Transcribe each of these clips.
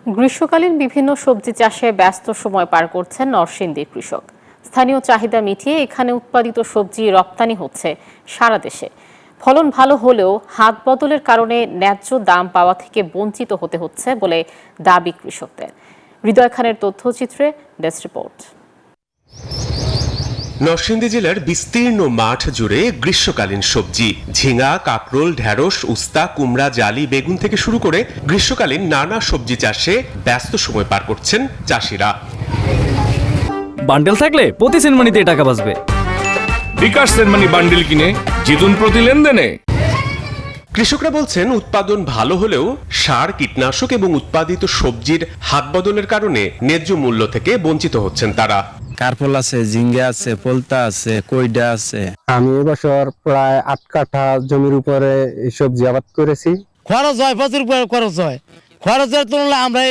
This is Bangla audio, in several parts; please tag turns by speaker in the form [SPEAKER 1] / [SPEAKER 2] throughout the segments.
[SPEAKER 1] গ্রীষ্মকালীন বিভিন্ন সবজি চাষে ব্যস্ত সময় পার করছেন নরসিংদীর কৃষক। স্থানীয় চাহিদা মিটিয়ে এখানে উৎপাদিত সবজি রপ্তানি হচ্ছে সারা দেশে। ফলন ভালো হলেও হাত বদলের কারণে ন্যায্য দাম পাওয়া থেকে বঞ্চিত হতে হচ্ছে বলে দাবি কৃষকদের। হৃদয় খানের তথ্যচিত্রে ডেস্ক রিপোর্ট।
[SPEAKER 2] নরসিংদী জেলার বিস্তীর্ণ মাঠ জুড়ে গ্রীষ্মকালীন সবজি ঝিঙা, কাকরোল, ঢেঁড়স, উস্তা, কুমড়া, জালি, বেগুন থেকে শুরু করে গ্রীষ্মকালীন নানা সবজি চাষে ব্যস্ত সময় পার করছেন চাষিরা।
[SPEAKER 3] বান্ডেল থাকলে প্রতি সেনমানিতে টাকা বাঁচবে।
[SPEAKER 4] বিকাশ সেনমানি বান্ডেল কিনে জিতুন প্রতি লেনদেনে।
[SPEAKER 2] কৃষকরা বলছেন উৎপাদন ভালো হলেও সার, কীটনাশক এবং উৎপাদিত সবজির হাত বদলের কারণে ন্যায্য মূল্য থেকে বঞ্চিত হচ্ছেন তারা।
[SPEAKER 5] কারপল আছে, ঝিঙ্গা আছে, পোলতা আছে, কইডা আছে।
[SPEAKER 6] আমি এবছর প্রায় 8 কাঠা জমির উপরে এই সবজি আবাদ করেছি।
[SPEAKER 7] খরচ হয়, প্রচুর খরচ হয়। খরচের তুলনায় আমরা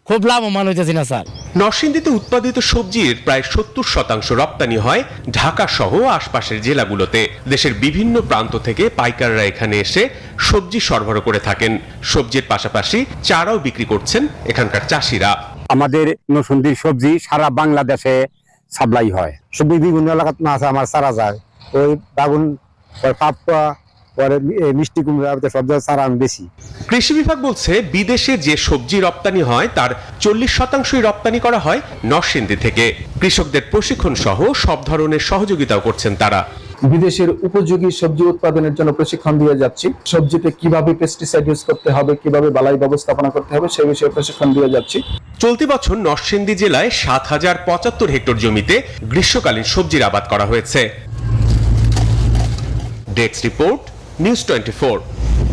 [SPEAKER 7] খুব লাভবান হইতেছি না স্যার।
[SPEAKER 2] নরসিংদীতে উৎপাদিত সবজির প্রায় 70% রপ্তানি হয় ঢাকা সহ আশপাশের জেলাগুলোতে। দেশের বিভিন্ন প্রান্ত থেকে পাইকাররা এখানে এসে সবজি সরবরাহ করে থাকেন। সবজির পাশাপাশি চারাও বিক্রি করছেন এখানকার চাষিরা।
[SPEAKER 6] আমাদের নরসিংদীর সবজি সারা বাংলাদেশে সাপ্লাই হয়। সবজি বিভিন্ন এলাকাত না আছে আমার সারা যায়, ওই বাগুন, পাপা, পরে মিষ্টি কুমড়া, সব জায়গায় সারা আমি বেশি।
[SPEAKER 2] কৃষি বিভাগ বলছে বিদেশে যে সবজি রপ্তানি হয় তার 40%ই রপ্তানি করা হয় নরসিংদী থেকে। কৃষকদের প্রশিক্ষণ সহ সব ধরনের সহযোগিতাও করছেন তারা।
[SPEAKER 8] বিদেশের উপযোগী সবজি উৎপাদনের জন্য প্রশিক্ষণ দিয়ে যাচ্ছি। সবজিতে কিভাবে পেস্টিসাইড ইউজ করতে হবে, কিভাবে বালাই ব্যবস্থাপনা করতে হবে সেই বিষয়ে প্রশিক্ষণ দিয়ে যাচ্ছি।
[SPEAKER 2] চলতি বছর নরসিংদী জেলায় 7075 হেক্টর জমিতে গ্রীষ্মকালীন সবজির আবাদ করা হয়েছে। Desk report, news 24।